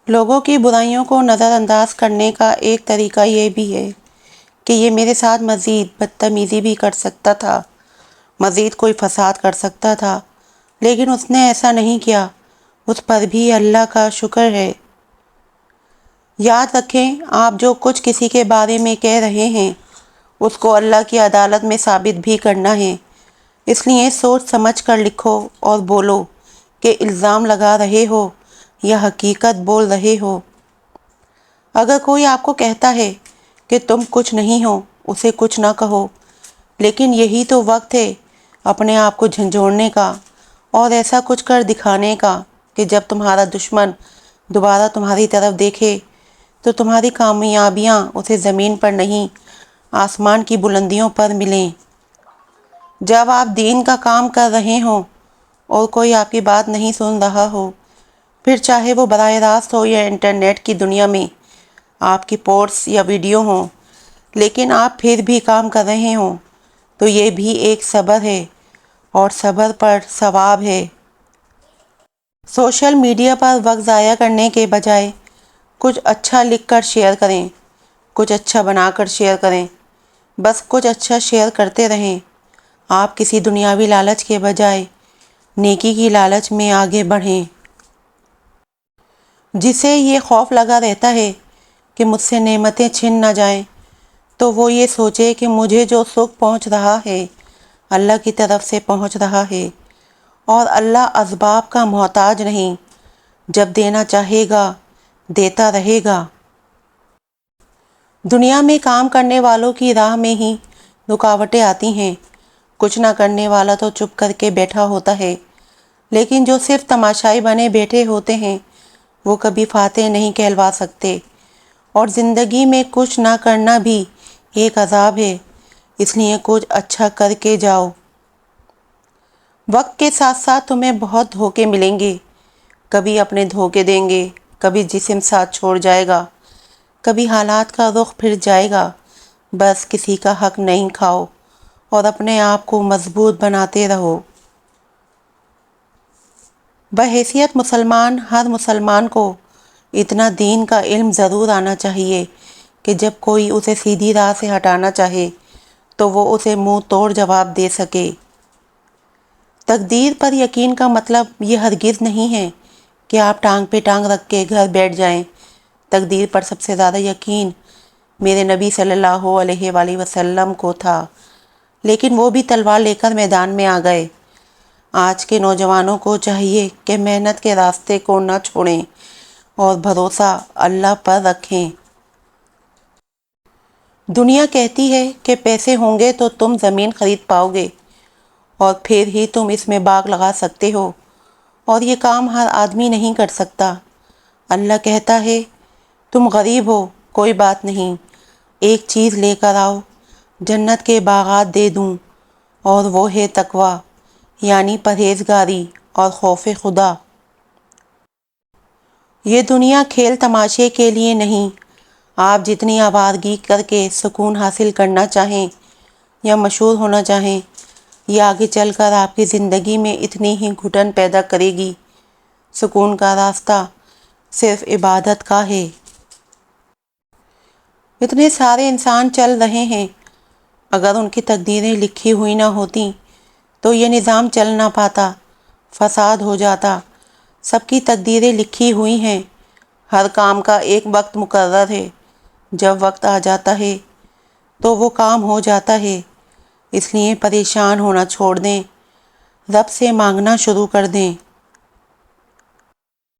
لوگوں کی برائیوں کو نظر انداز کرنے کا ایک طریقہ یہ بھی ہے کہ یہ میرے ساتھ مزید بدتمیزی بھی کر سکتا تھا، مزید کوئی فساد کر سکتا تھا، لیکن اس نے ایسا نہیں کیا۔ اس پر بھی اللہ کا شکر ہے۔ یاد رکھیں، آپ جو کچھ کسی کے بارے میں کہہ رہے ہیں اس کو اللہ کی عدالت میں ثابت بھی کرنا ہے۔ اس لیے سوچ سمجھ کر لکھو اور بولو کہ الزام لگا رہے ہو یا حقیقت بول رہے ہو۔ اگر کوئی آپ کو کہتا ہے کہ تم کچھ نہیں ہو، اسے کچھ نہ کہو، لیکن یہی تو وقت ہے اپنے آپ کو جھنجھوڑنے کا اور ایسا کچھ کر دکھانے کا کہ جب تمہارا دشمن دوبارہ تمہاری طرف دیکھے تو تمہاری کامیابیاں اسے زمین پر نہیں آسمان کی بلندیوں پر ملیں۔ جب آپ دین کا کام کر رہے ہوں اور کوئی آپ کی بات نہیں سن رہا ہو، پھر چاہے وہ براہ راست ہو یا انٹرنیٹ کی دنیا میں آپ کی پوسٹس یا ویڈیو ہوں، لیکن آپ پھر بھی کام کر رہے ہوں، تو یہ بھی ایک صبر ہے اور صبر پر ثواب ہے۔ سوشل میڈیا پر وقت ضائع کرنے کے بجائے کچھ اچھا لکھ کر شیئر کریں، کچھ اچھا بنا کر شیئر کریں، بس کچھ اچھا شیئر کرتے رہیں۔ آپ کسی دنیاوی لالچ کے بجائے نیکی کی لالچ میں آگے بڑھیں۔ جسے یہ خوف لگا رہتا ہے کہ مجھ سے نعمتیں چھن نہ جائیں، تو وہ یہ سوچے کہ مجھے جو سکھ پہنچ رہا ہے اللہ کی طرف سے پہنچ رہا ہے، اور اللہ اسباب کا محتاج نہیں، جب دینا چاہے گا دیتا رہے گا۔ دنیا میں کام کرنے والوں کی راہ میں ہی رکاوٹیں آتی ہیں۔ کچھ نہ کرنے والا تو چپ کر کے بیٹھا ہوتا ہے، لیکن جو صرف تماشائی بنے بیٹھے ہوتے ہیں وہ کبھی فاتح نہیں کہلوا سکتے۔ اور زندگی میں کچھ نہ کرنا بھی ایک عذاب ہے، اس لیے کچھ اچھا کر کے جاؤ۔ وقت کے ساتھ ساتھ تمہیں بہت دھوکے ملیں گے، کبھی اپنے دھوکے دیں گے، کبھی جسم ساتھ چھوڑ جائے گا، کبھی حالات کا رخ پھر جائے گا۔ بس کسی کا حق نہیں کھاؤ اور اپنے آپ کو مضبوط بناتے رہو۔ بحیثیت مسلمان، ہر مسلمان کو اتنا دین کا علم ضرور آنا چاہیے کہ جب کوئی اسے سیدھی راہ سے ہٹانا چاہے تو وہ اسے منہ توڑ جواب دے سکے۔ تقدیر پر یقین کا مطلب یہ ہرگز نہیں ہے کہ آپ ٹانگ پہ ٹانگ رکھ کے گھر بیٹھ جائیں۔ تقدیر پر سب سے زیادہ یقین میرے نبی صلی اللہ علیہ وآلہ وسلم کو تھا، لیکن وہ بھی تلوار لے کر میدان میں آ گئے۔ آج کے نوجوانوں کو چاہیے کہ محنت کے راستے کو نہ چھوڑیں اور بھروسہ اللہ پر رکھیں۔ دنیا کہتی ہے کہ پیسے ہوں گے تو تم زمین خرید پاؤ گے اور پھر ہی تم اس میں باغ لگا سکتے ہو، اور یہ کام ہر آدمی نہیں کر سکتا۔ اللہ کہتا ہے تم غریب ہو، کوئی بات نہیں، ایک چیز لے کر آؤ، جنت کے باغات دے دوں، اور وہ ہے تقوی، یعنی پرہیزگاری اور خوف خدا۔ یہ دنیا کھیل تماشے کے لیے نہیں۔ آپ جتنی آوارگی کر کے سکون حاصل کرنا چاہیں یا مشہور ہونا چاہیں، یہ آگے چل کر آپ کی زندگی میں اتنی ہی گھٹن پیدا کرے گی۔ سکون کا راستہ صرف عبادت کا ہے۔ اتنے سارے انسان چل رہے ہیں، اگر ان کی تقدیریں لکھی ہوئی نہ ہوتیں تو یہ نظام چل نہ پاتا، فساد ہو جاتا۔ سب کی تقدیریں لکھی ہوئی ہیں، ہر کام کا ایک وقت مقرر ہے، جب وقت آ جاتا ہے تو وہ کام ہو جاتا ہے۔ اس لیے پریشان ہونا چھوڑ دیں، رب سے مانگنا شروع کر دیں۔